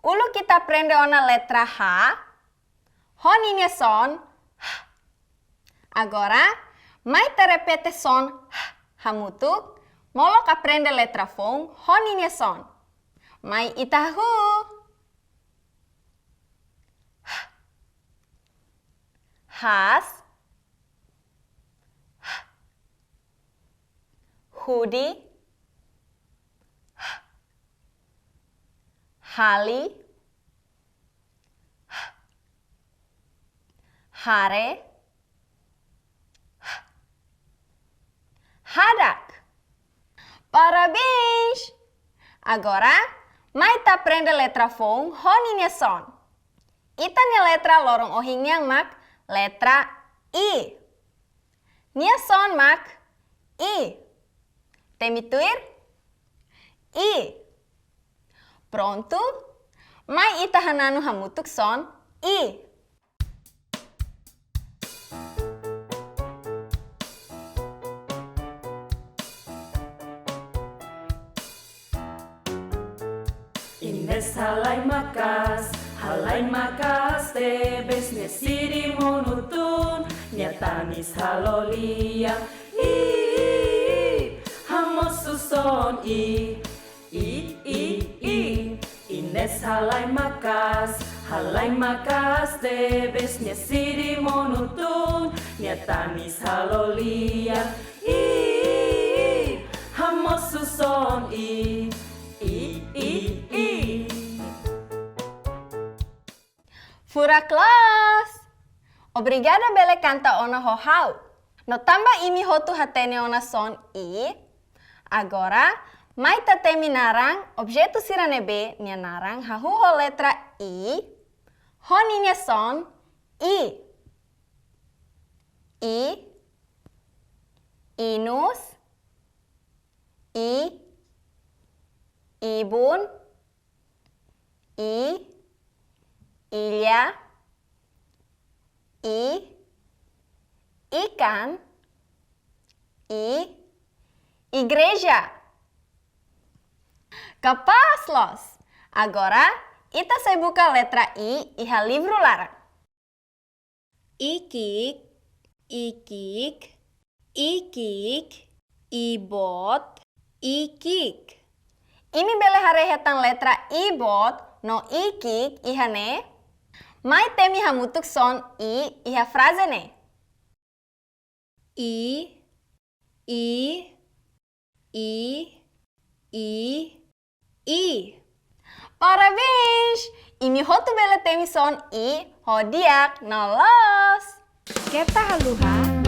ulu kita aprende ona letra H, honinya son, agora, mai te repete son hamutuk, molok aprende letra fon, honinya son. Mai ita-hu. Has, hudi, hali, Haree, badak. Parabéns! Agora, mai ta aprende letra fon, honinya son. Ita-nia letra lorong ohingnya mak letra I. Nia son mak I. Temituir? I. Pronto? Mai ita hananu hamutuk son I. Ines halai makas tebes nia siri monutun nia tanis halolia hamos suson I Ines halai makas tebes nia siri monutun nia tanis halolia hamos suson I Fura kelas! Obrigada bele canta ona hohau. No tamba imi hotu hatene ona son I. Agora, mai ta terminarang objeto sira-ne'e nia narang hahuho letra I. Honinya son I. I. Inus. I. Ibun. I. Ilha, ikan, igreja. Capaz, los! Agora, ita sai buka letra I iha livro larang. Ikik, ibot, ikik. Ini bele harehetan letra ibot no ikik ihane. Mai temi hamutuk son I iha frase ne. I. Parabéns! Imi hotu bele temi son I hodiak no los. Kita haluha.